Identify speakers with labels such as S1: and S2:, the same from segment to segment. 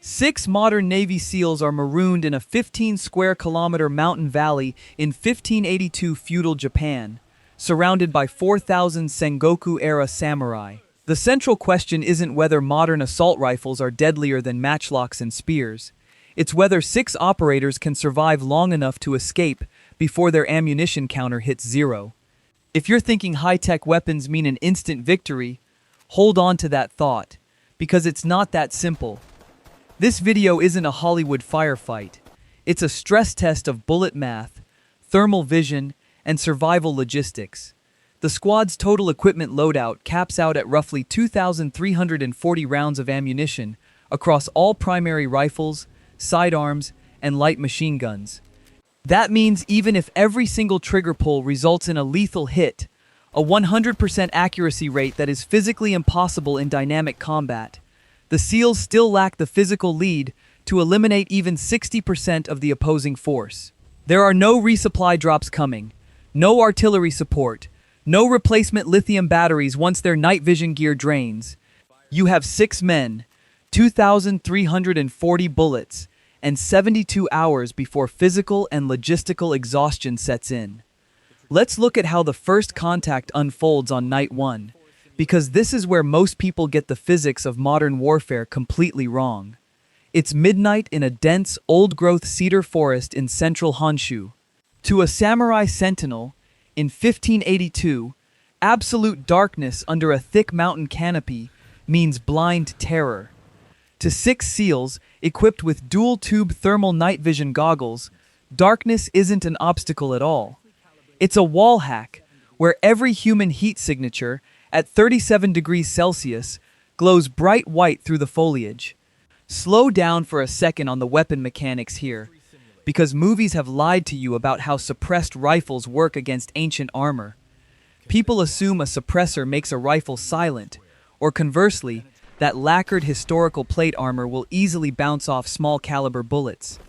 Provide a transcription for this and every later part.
S1: 6 modern Navy SEALs are marooned in a 15-square-kilometer mountain valley in 1582 feudal Japan, surrounded by 4,000 Sengoku-era samurai. The central question isn't whether modern assault rifles are deadlier than matchlocks and spears. It's whether 6 operators can survive long enough to escape before their ammunition counter hits 0. If you're thinking high-tech weapons mean an instant victory, hold on to that thought, because it's not that simple. This video isn't a Hollywood firefight. It's a stress test of bullet math, thermal vision, and survival logistics. The squad's total equipment loadout caps out at roughly 2,340 rounds of ammunition across all primary rifles, sidearms, and light machine guns. That means even if every single trigger pull results in a lethal hit, a 100% accuracy rate that is physically impossible in dynamic combat, the SEALs still lack the physical lead to eliminate even 60% of the opposing force. There are no resupply drops coming, no artillery support, no replacement lithium batteries once their night vision gear drains. You have 6 men, 2,340 bullets, and 72 hours before physical and logistical exhaustion sets in. Let's look at how the first contact unfolds on night 1, because this is where most people get the physics of modern warfare completely wrong. It's midnight in a dense, old-growth cedar forest in central Honshu. To a samurai sentinel, in 1582, absolute darkness under a thick mountain canopy means blind terror. To 6 SEALs, equipped with dual-tube thermal night vision goggles, darkness isn't an obstacle at all. It's a wall hack, where every human heat signature, at 37 degrees Celsius, glows bright white through the foliage. Slow down for a second on the weapon mechanics here, because movies have lied to you about how suppressed rifles work against ancient armor. People assume a suppressor makes a rifle silent, or conversely, that lacquered historical plate armor will easily bounce off small caliber bullets.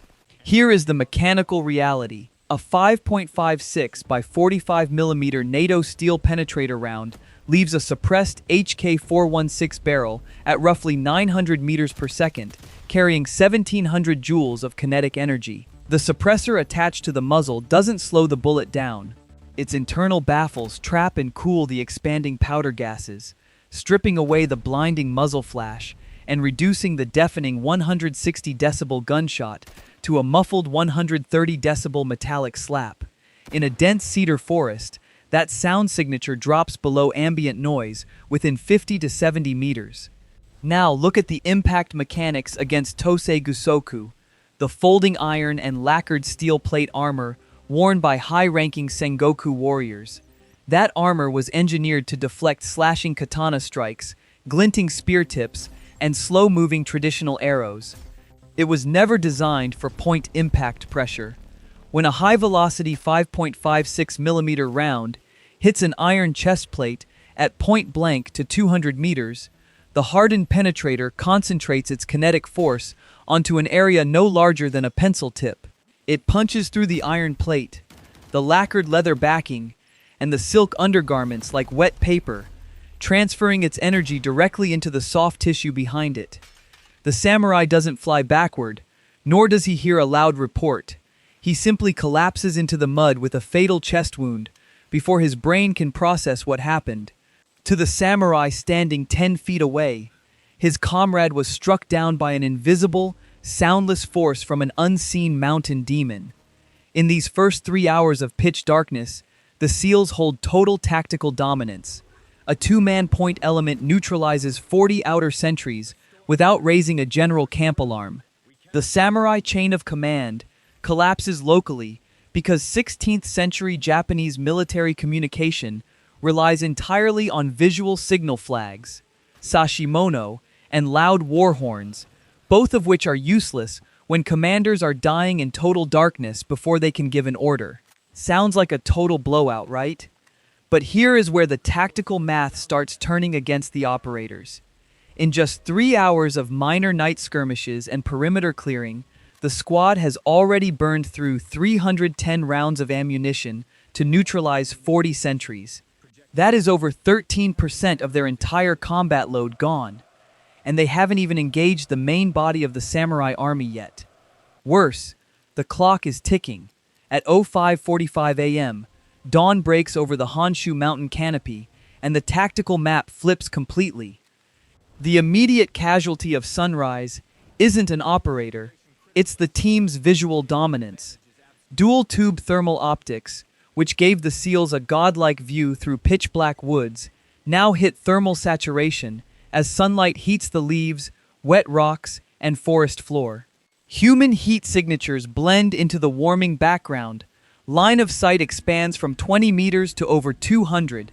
S1: Here is the mechanical reality. A 5.56 by 45mm NATO steel penetrator round leaves a suppressed HK416 barrel at roughly 900 meters per second, carrying 1,700 joules of kinetic energy. The suppressor attached to the muzzle doesn't slow the bullet down. Its internal baffles trap and cool the expanding powder gases, stripping away the blinding muzzle flash and reducing the deafening 160 decibel gunshot to a muffled 130 decibel metallic slap. In a dense cedar forest, that sound signature drops below ambient noise within 50 to 70 meters. Now look at the impact mechanics against Tosei Gusoku, the folding iron and lacquered steel plate armor worn by high-ranking Sengoku warriors. That armor was engineered to deflect slashing katana strikes, glinting spear tips, and slow-moving traditional arrows. It was never designed for point impact pressure. When a high-velocity 5.56mm round hits an iron chest plate at point blank to 200 meters, the hardened penetrator concentrates its kinetic force onto an area no larger than a pencil tip. It punches through the iron plate, the lacquered leather backing, and the silk undergarments like wet paper, transferring its energy directly into the soft tissue behind it. The samurai doesn't fly backward, nor does he hear a loud report. He simply collapses into the mud with a fatal chest wound before his brain can process what happened. To the samurai standing 10 feet away, his comrade was struck down by an invisible, soundless force from an unseen mountain demon. In these first 3 hours of pitch darkness, the SEALs hold total tactical dominance. A 2-man point element neutralizes 40 outer sentries without raising a general camp alarm. The samurai chain of command collapses locally because 16th century Japanese military communication relies entirely on visual signal flags, sashimono, and loud war horns, both of which are useless when commanders are dying in total darkness before they can give an order. Sounds like a total blowout, right? But here is where the tactical math starts turning against the operators. In just 3 hours of minor night skirmishes and perimeter clearing, the squad has already burned through 310 rounds of ammunition to neutralize 40 sentries. That is over 13% of their entire combat load gone. and they haven't even engaged the main body of the samurai army yet. Worse, the clock is ticking. At 05:45 a.m., dawn breaks over the Honshu mountain canopy, and the tactical map flips completely. The immediate casualty of sunrise isn't an operator, it's the team's visual dominance. Dual-tube thermal optics, which gave the SEALs a godlike view through pitch-black woods, now hit thermal saturation as sunlight heats the leaves, wet rocks, and forest floor. Human heat signatures blend into the warming background. Line of sight expands from 20 meters to over 200.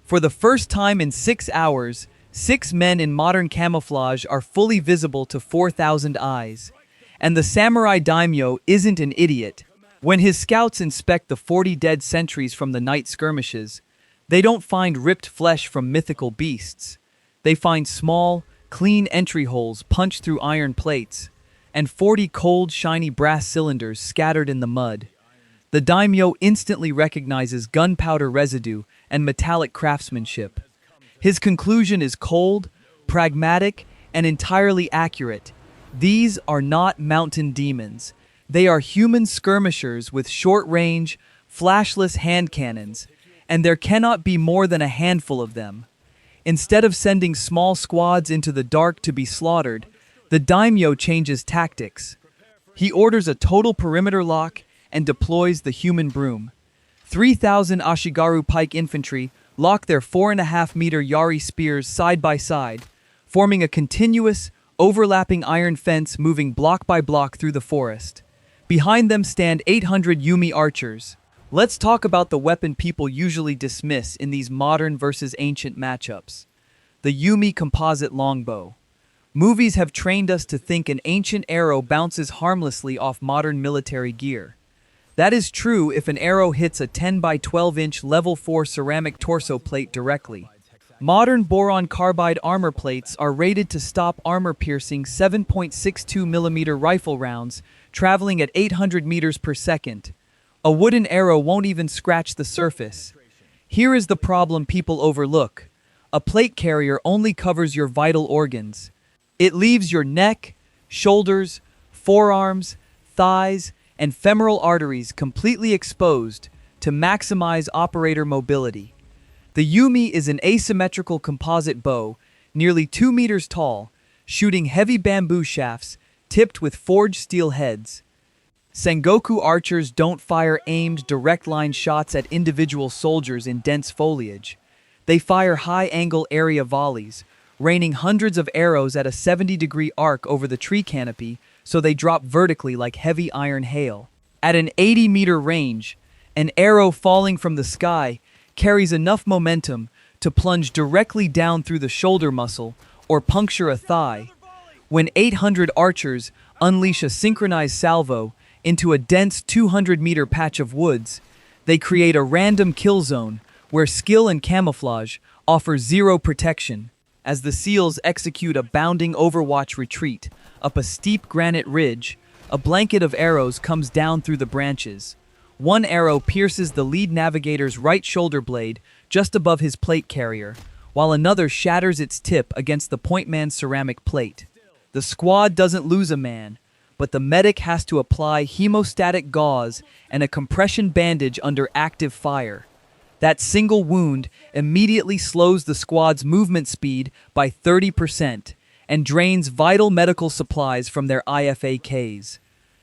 S1: For the first time in 6 hours, 6 men in modern camouflage are fully visible to 4,000 eyes. And the samurai daimyo isn't an idiot. When his scouts inspect the 40 dead sentries from the night skirmishes, they don't find ripped flesh from mythical beasts. They find small, clean entry holes punched through iron plates, and 40 cold, shiny brass cylinders scattered in the mud. The daimyo instantly recognizes gunpowder residue and metallic craftsmanship. His conclusion is cold, pragmatic, and entirely accurate. These are not mountain demons. They are human skirmishers with short-range, flashless hand cannons, and there cannot be more than a handful of them. Instead of sending small squads into the dark to be slaughtered, the daimyo changes tactics. He orders a total perimeter lock and deploys the human broom. 3,000 Ashigaru pike infantry lock their 4.5-meter yari spears side by side, forming a continuous, overlapping iron fence moving block by block through the forest. Behind them stand 800 Yumi archers. Let's talk about the weapon people usually dismiss in these modern versus ancient matchups. The Yumi composite longbow. Movies have trained us to think an ancient arrow bounces harmlessly off modern military gear. That is true if an arrow hits a 10 by 12-inch level 4 ceramic torso plate directly. Modern boron carbide armor plates are rated to stop armor-piercing 7.62mm rifle rounds traveling at 800 meters per second. A wooden arrow won't even scratch the surface. Here is the problem people overlook. A plate carrier only covers your vital organs. It leaves your neck, shoulders, forearms, thighs, and femoral arteries completely exposed to maximize operator mobility. The Yumi is an asymmetrical composite bow, nearly 2 meters tall, shooting heavy bamboo shafts tipped with forged steel heads. Sengoku archers don't fire aimed direct-line shots at individual soldiers in dense foliage. They fire high-angle area volleys, raining hundreds of arrows at a 70-degree arc over the tree canopy so they drop vertically like heavy iron hail. At an 80-meter range, an arrow falling from the sky carries enough momentum to plunge directly down through the shoulder muscle or puncture a thigh. When 800 archers unleash a synchronized salvo into a dense 200-meter patch of woods, they create a random kill zone where skill and camouflage offer zero protection. As the SEALs execute a bounding Overwatch retreat up a steep granite ridge, a blanket of arrows comes down through the branches. One arrow pierces the lead navigator's right shoulder blade just above his plate carrier, while another shatters its tip against the pointman's ceramic plate. The squad doesn't lose a man, but the medic has to apply hemostatic gauze and a compression bandage under active fire. That single wound immediately slows the squad's movement speed by 30% and drains vital medical supplies from their IFAKs.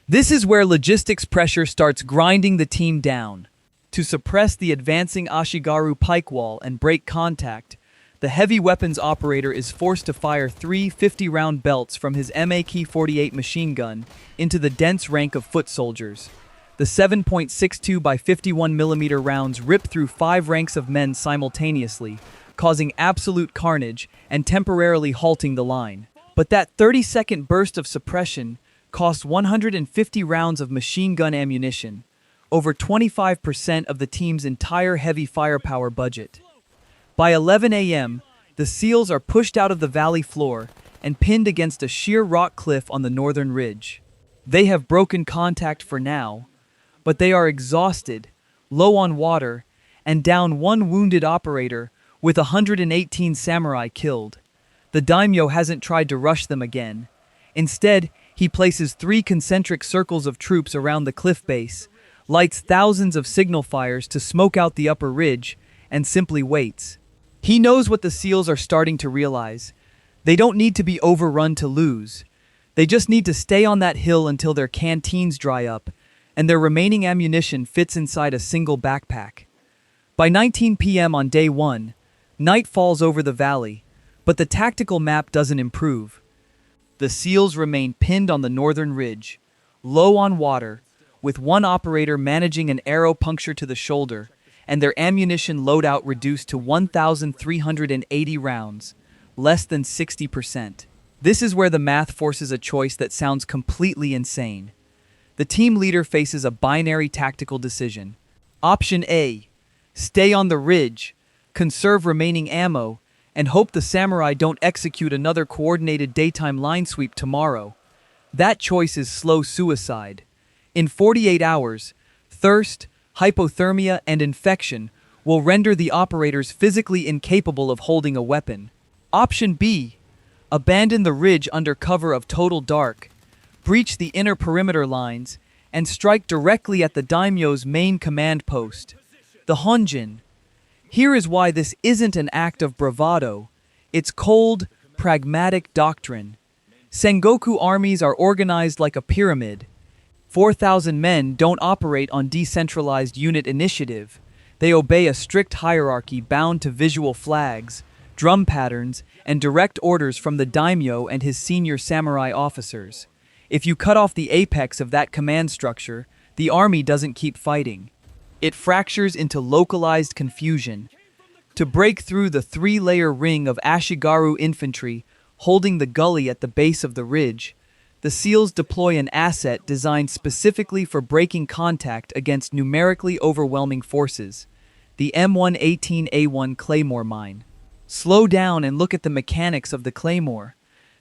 S1: This is where logistics pressure starts grinding the team down. To suppress the advancing Ashigaru pike wall and break contact, the heavy weapons operator is forced to fire 3 50-round belts from his MAK-48 machine gun into the dense rank of foot soldiers. The 7.62 by 51mm rounds rip through 5 ranks of men simultaneously, causing absolute carnage and temporarily halting the line. But that 30-second burst of suppression cost 150 rounds of machine gun ammunition, over 25% of the team's entire heavy firepower budget. By 11 a.m., the SEALs are pushed out of the valley floor and pinned against a sheer rock cliff on the northern ridge. They have broken contact for now, but they are exhausted, low on water, and down one wounded operator with 118 samurai killed. The daimyo hasn't tried to rush them again. Instead, he places 3 concentric circles of troops around the cliff base, lights thousands of signal fires to smoke out the upper ridge, and simply waits. He knows what the SEALs are starting to realize. They don't need to be overrun to lose. They just need to stay on that hill until their canteens dry up, and their remaining ammunition fits inside a single backpack. By 19 p.m. on day 1, night falls over the valley, but the tactical map doesn't improve. The SEALs remain pinned on the northern ridge, low on water, with one operator managing an arrow puncture to the shoulder, and their ammunition loadout reduced to 1,380 rounds, less than 60%. This is where the math forces a choice that sounds completely insane. The team leader faces a binary tactical decision. Option A: stay on the ridge, conserve remaining ammo, and hope the samurai don't execute another coordinated daytime line sweep tomorrow. That choice is slow suicide. In 48 hours, thirst, hypothermia, and infection will render the operators physically incapable of holding a weapon. Option B: abandon the ridge under cover of total dark, breach the inner perimeter lines, and strike directly at the daimyo's main command post, the Honjin. Here is why this isn't an act of bravado. It's cold, pragmatic doctrine. Sengoku armies are organized like a pyramid. 4,000 men don't operate on decentralized unit initiative. They obey a strict hierarchy bound to visual flags, drum patterns, and direct orders from the daimyo and his senior samurai officers. If you cut off the apex of that command structure, the army doesn't keep fighting. It fractures into localized confusion. To break through the 3-layer ring of Ashigaru infantry holding the gully at the base of the ridge, the SEALs deploy an asset designed specifically for breaking contact against numerically overwhelming forces, the M118A1 Claymore mine. Slow down and look at the mechanics of the Claymore,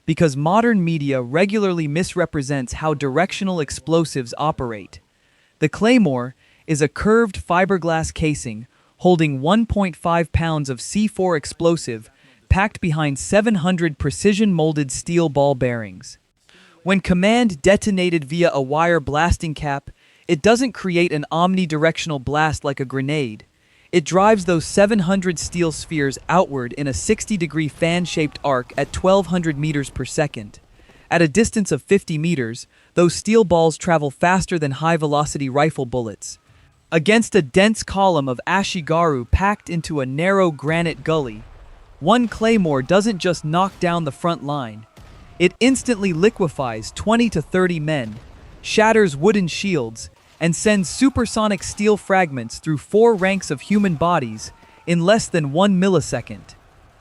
S1: because modern media regularly misrepresents how directional explosives operate. The Claymore is a curved fiberglass casing holding 1.5 pounds of C4 explosive packed behind 700 precision-molded steel ball bearings. When command detonated via a wire blasting cap, it doesn't create an omnidirectional blast like a grenade. It drives those 700 steel spheres outward in a 60-degree fan-shaped arc at 1,200 meters per second. At a distance of 50 meters, those steel balls travel faster than high-velocity rifle bullets. Against a dense column of Ashigaru packed into a narrow granite gully, one claymore doesn't just knock down the front line. It instantly liquefies 20 to 30 men, shatters wooden shields, and sends supersonic steel fragments through 4 ranks of human bodies in less than 1 millisecond.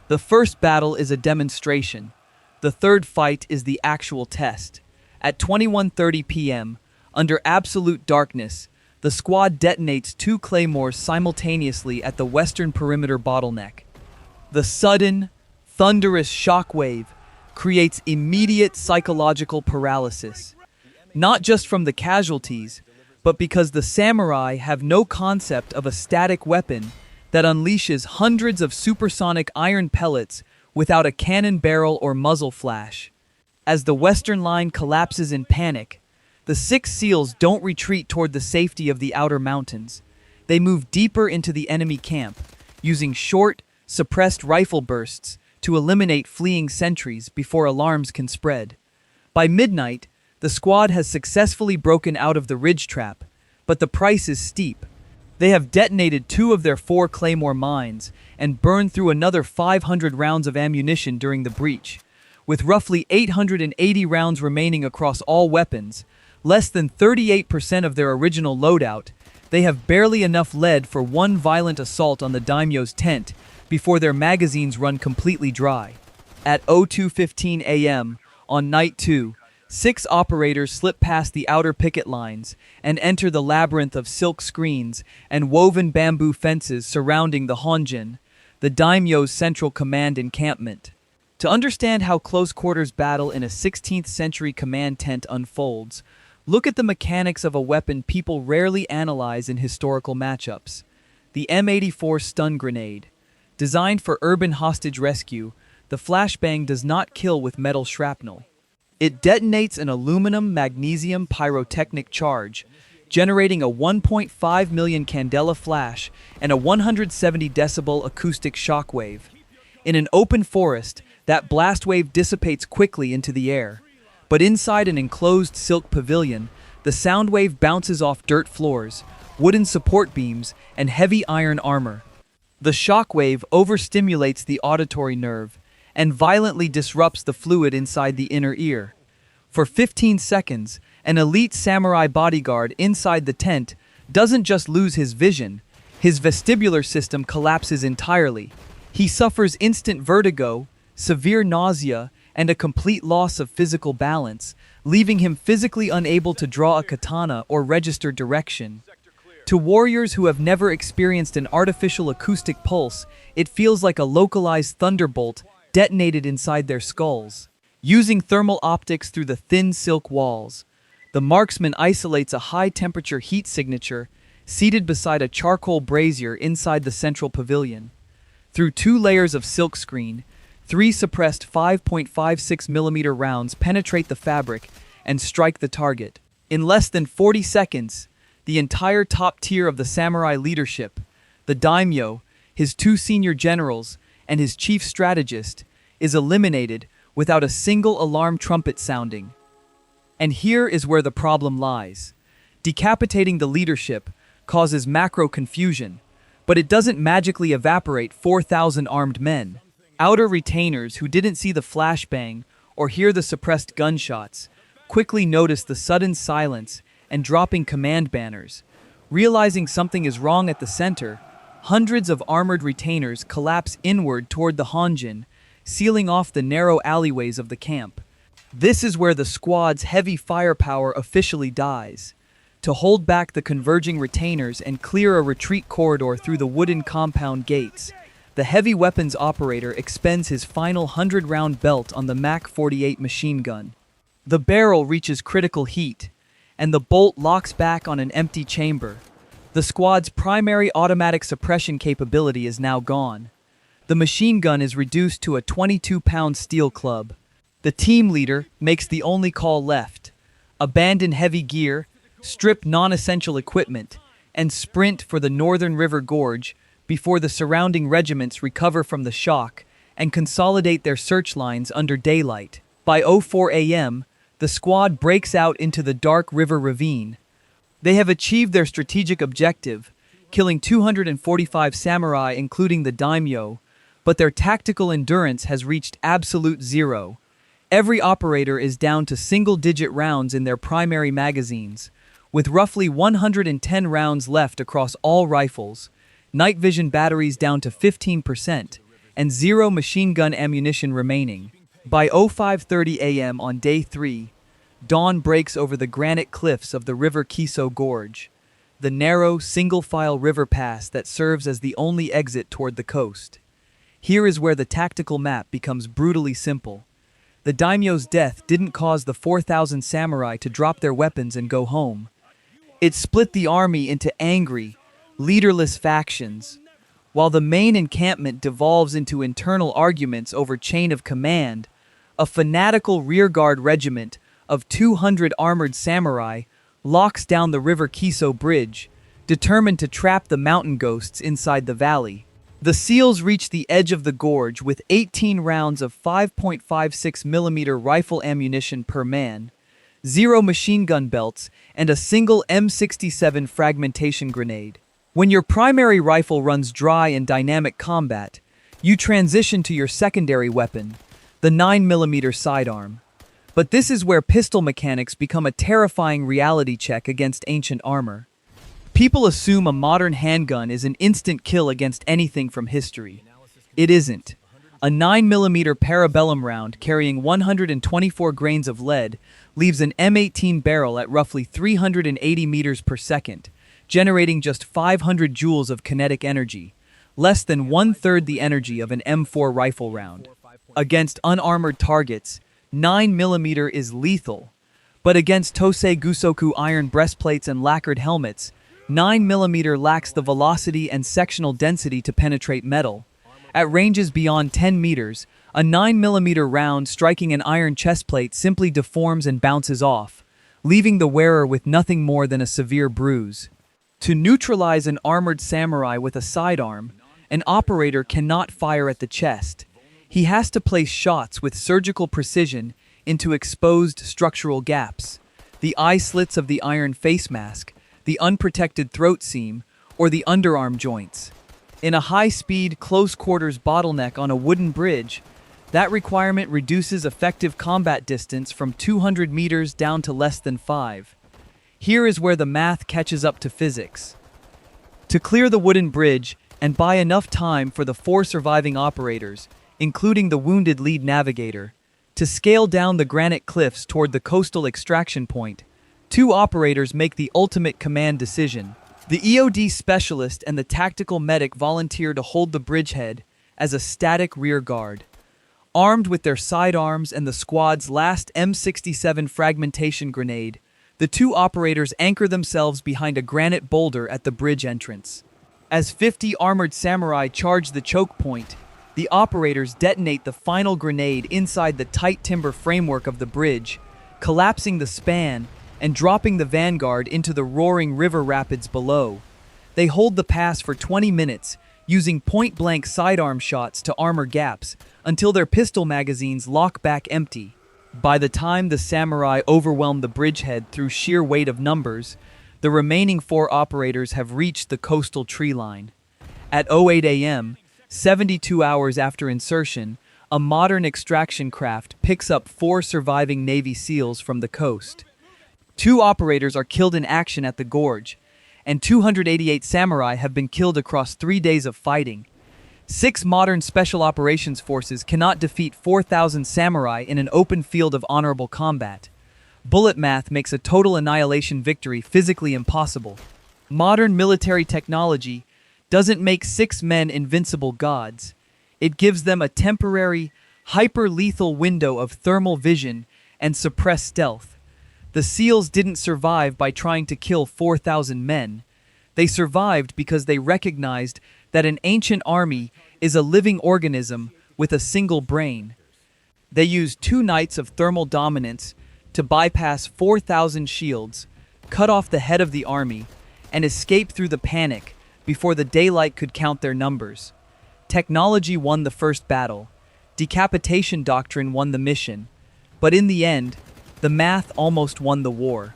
S1: The first battle is a demonstration. The third fight is the actual test. At 21:30 p.m., under absolute darkness, the squad detonates 2 claymores simultaneously at the western perimeter bottleneck. The sudden, thunderous shockwave creates immediate psychological paralysis, not just from the casualties, but because the samurai have no concept of a static weapon that unleashes hundreds of supersonic iron pellets without a cannon barrel or muzzle flash. As the western line collapses in panic, the 6 SEALs don't retreat toward the safety of the outer mountains. They move deeper into the enemy camp, using short, suppressed rifle bursts to eliminate fleeing sentries before alarms can spread. By midnight, the squad has successfully broken out of the ridge trap, but the price is steep. They have detonated 2 of their 4 claymore mines and burned through another 500 rounds of ammunition during the breach. With roughly 880 rounds remaining across all weapons, less than 38% of their original loadout, they have barely enough lead for one violent assault on the daimyo's tent before their magazines run completely dry. At 02:15 a.m. on night 2, 6 operators slip past the outer picket lines and enter the labyrinth of silk screens and woven bamboo fences surrounding the Honjin, the daimyo's central command encampment. To understand how close-quarters battle in a 16th century command tent unfolds, look at the mechanics of a weapon people rarely analyze in historical matchups. The M84 stun grenade. Designed for urban hostage rescue, the flashbang does not kill with metal shrapnel. It detonates an aluminum-magnesium pyrotechnic charge, generating a 1.5 million candela flash and a 170 decibel acoustic shockwave. In an open forest, that blast wave dissipates quickly into the air. But inside an enclosed silk pavilion, the sound wave bounces off dirt floors, wooden support beams, and heavy iron armor. The shockwave overstimulates the auditory nerve and violently disrupts the fluid inside the inner ear. For 15 seconds, an elite samurai bodyguard inside the tent doesn't just lose his vision, his vestibular system collapses entirely. He suffers instant vertigo, severe nausea, and a complete loss of physical balance, leaving him physically unable to draw a katana or register direction. To warriors who have never experienced an artificial acoustic pulse, it feels like a localized thunderbolt detonated inside their skulls. Using thermal optics through the thin silk walls, the marksman isolates a high-temperature heat signature seated beside a charcoal brazier inside the central pavilion. Through 2 layers of silk screen, 3 suppressed 5.56mm rounds penetrate the fabric and strike the target. In less than 40 seconds, the entire top tier of the samurai leadership, the daimyo, his 2 senior generals, and his chief strategist, is eliminated without a single alarm trumpet sounding. And here is where the problem lies. Decapitating the leadership causes macro confusion, but it doesn't magically evaporate 4,000 armed men. Outer retainers who didn't see the flashbang or hear the suppressed gunshots quickly notice the sudden silence and dropping command banners. Realizing something is wrong at the center, hundreds of armored retainers collapse inward toward the Honjin, sealing off the narrow alleyways of the camp. This is where the squad's heavy firepower officially dies. To hold back the converging retainers and clear a retreat corridor through the wooden compound gates, the heavy weapons operator expends his final 100-round belt on the MAC-48 machine gun. The barrel reaches critical heat, and the bolt locks back on an empty chamber. The squad's primary automatic suppression capability is now gone. The machine gun is reduced to a 22-pound steel club. The team leader makes the only call left: abandon heavy gear, strip non-essential equipment, and sprint for the Northern River Gorge before the surrounding regiments recover from the shock and consolidate their search lines under daylight. By 04 a.m., the squad breaks out into the dark river ravine. They have achieved their strategic objective, killing 245 samurai including the daimyo, but their tactical endurance has reached absolute zero. Every operator is down to single-digit rounds in their primary magazines, with roughly 110 rounds left across all rifles, night vision batteries down to 15%, and 0 machine gun ammunition remaining. By 05:30 a.m. on day 3, dawn breaks over the granite cliffs of the River Kiso Gorge, the narrow, single-file river pass that serves as the only exit toward the coast. Here is where the tactical map becomes brutally simple. The daimyo's death didn't cause the 4,000 samurai to drop their weapons and go home. It split the army into angry, leaderless factions. While the main encampment devolves into internal arguments over chain of command, a fanatical rearguard regiment of 200 armored samurai locks down the River Kiso Bridge, determined to trap the mountain ghosts inside the valley. The SEALs reach the edge of the gorge with 18 rounds of 5.56mm rifle ammunition per man, 0 machine gun belts, and a single M67 fragmentation grenade. When your primary rifle runs dry in dynamic combat, you transition to your secondary weapon, the 9mm sidearm. But this is where pistol mechanics become a terrifying reality check against ancient armor. People assume a modern handgun is an instant kill against anything from history. It isn't. A 9mm parabellum round carrying 124 grains of lead leaves an M18 barrel at roughly 380 meters per second, generating just 500 joules of kinetic energy, less than 1/3 the energy of an M4 rifle round. Against unarmored targets, 9mm is lethal. But against Tosei Gusoku iron breastplates and lacquered helmets, 9mm lacks the velocity and sectional density to penetrate metal. At ranges beyond 10 meters, A 9mm round striking an iron chestplate simply deforms and bounces off, leaving the wearer with nothing more than a severe bruise. To neutralize an armored samurai with a sidearm, an operator cannot fire at the chest. He has to place shots with surgical precision into exposed structural gaps, the eye slits of the iron face mask, the unprotected throat seam, or the underarm joints. In a high-speed, close-quarters bottleneck on a wooden bridge, that requirement reduces effective combat distance from 200 meters down to less than 5. Here is where the math catches up to physics. To clear the wooden bridge and buy enough time for the 4 surviving operators, including the wounded lead navigator, to scale down the granite cliffs toward the coastal extraction point, 2 operators make the ultimate command decision. The EOD specialist and the tactical medic volunteer to hold the bridgehead as a static rear guard. Armed with their sidearms and the squad's last M67 fragmentation grenade, the 2 operators anchor themselves behind a granite boulder at the bridge entrance. As 50 armored samurai charge the choke point, the operators detonate the final grenade inside the tight timber framework of the bridge, collapsing the span and dropping the vanguard into the roaring river rapids below. They hold the pass for 20 minutes, using point-blank sidearm shots to armor gaps until their pistol magazines lock back empty. By the time the samurai overwhelm the bridgehead through sheer weight of numbers, the remaining 4 operators have reached the coastal tree line. At 08 a.m., 72 hours after insertion, a modern extraction craft picks up 4 surviving Navy SEALs from the coast. 2 operators are killed in action at the gorge, and 288 samurai have been killed across 3 days of fighting. 6 modern special operations forces cannot defeat 4,000 samurai in an open field of honorable combat. Bullet math makes a total annihilation victory physically impossible. Modern military technology doesn't make 6 men invincible gods. It gives them a temporary, hyper-lethal window of thermal vision and suppressed stealth. The SEALs didn't survive by trying to kill 4,000 men. They survived because they recognized that an ancient army is a living organism with a single brain. They used 2 nights of thermal dominance to bypass 4,000 shields, cut off the head of the army, and escape through the panic before the daylight could count their numbers. Technology won the first battle. Decapitation doctrine won the mission. But in the end, the math almost won the war.